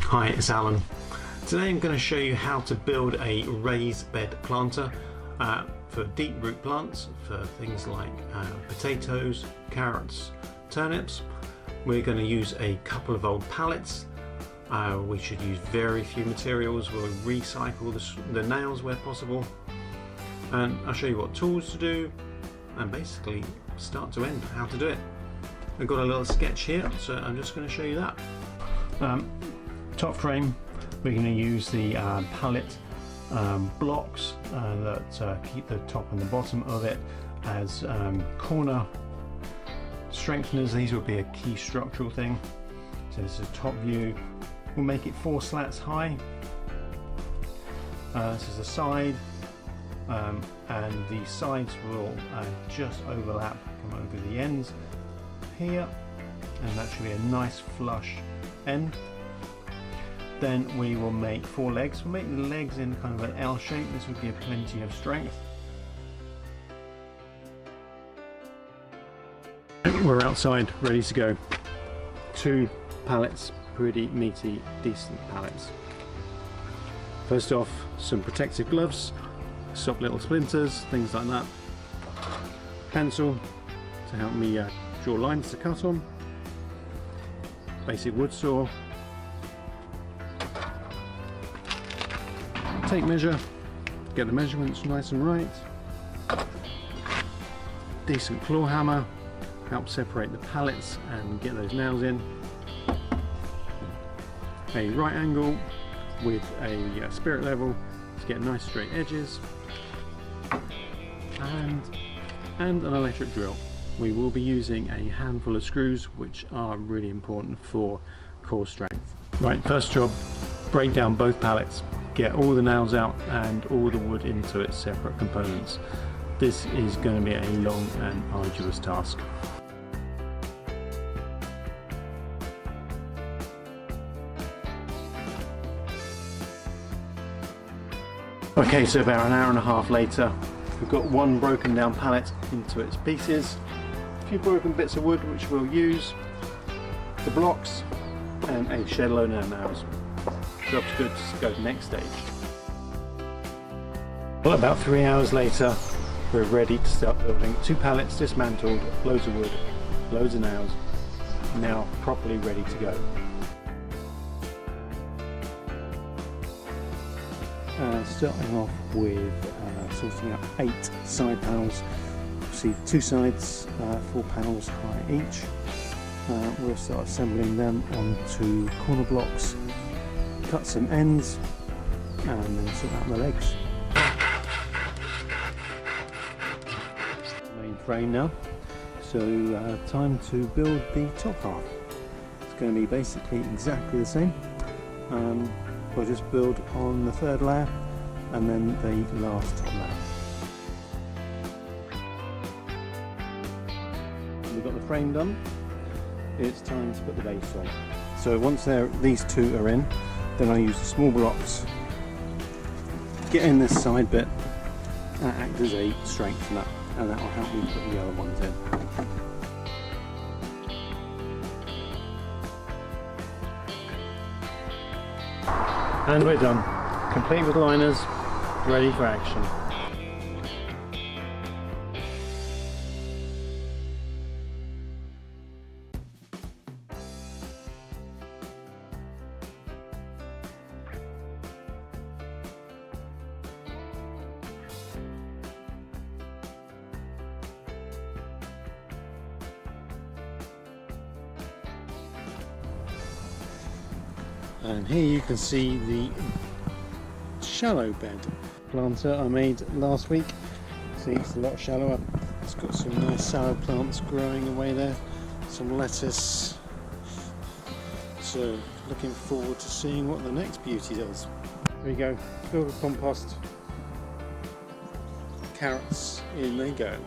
Hi, it's Alan. Today I'm going to show you how to build a raised bed planter for deep root plants, for things like potatoes, carrots, turnips. We're going to use a couple of old pallets. We should use very few materials. We'll recycle the nails where possible, and I'll show you what tools to do and basically start to end how to do it. I've got a little sketch here, so I'm just going to show you that. Top frame, we're going to use the pallet blocks that keep the top and the bottom of it as corner strengtheners. These will be a key structural thing. So this is a top view. We'll make it 4 slats high. This is the side, and the sides will just overlap, come over the ends here, and that should be a nice flush end. Then we will make 4 legs. We'll make the legs in kind of an L shape. This will give plenty of strength. We're outside, ready to go. 2 pallets, pretty meaty, decent pallets. First off, some protective gloves, stop little splinters, things like that. Pencil to help me draw lines to cut on. Basic wood saw. Tape measure, get the measurements nice and right. Decent claw hammer, help separate the pallets and get those nails in. A right angle with a spirit level to get nice straight edges, and an electric drill. We will be using a handful of screws, which are really important for core strength. Right, first job, break down both pallets. Get all the nails out and all the wood into its separate components. This is going to be a long and arduous task. Okay, so about an hour and a half later, we've got 1 broken down pallet into its pieces, a few broken bits of wood which we'll use, the blocks, and a shed load of nails. Job's good to go to the next stage. Well, about 3 hours later, we're ready to start building. 2 pallets dismantled, loads of wood, loads of nails, now properly ready to go. Starting off with sorting out 8 side panels. See 2 sides, 4 panels high each. We'll start assembling them onto corner blocks, cut some ends, and then sort out the legs. Main frame now, so time to build the top half. It's going to be basically exactly the same. We'll just build on the 3rd layer and then the last top layer. We've got the frame done. It's time to put the base on. So once these 2 are in, then I use the small blocks, get in this side bit, and act as a strengthener, and that will help me put the other ones in. And we're done. Complete with liners, ready for action. And here you can see the shallow bed planter I made last week. See, it's a lot shallower. It's got some nice salad plants growing away there, some lettuce. So looking forward to seeing what the next beauty does. There you go, filled with compost. Carrots, in they go.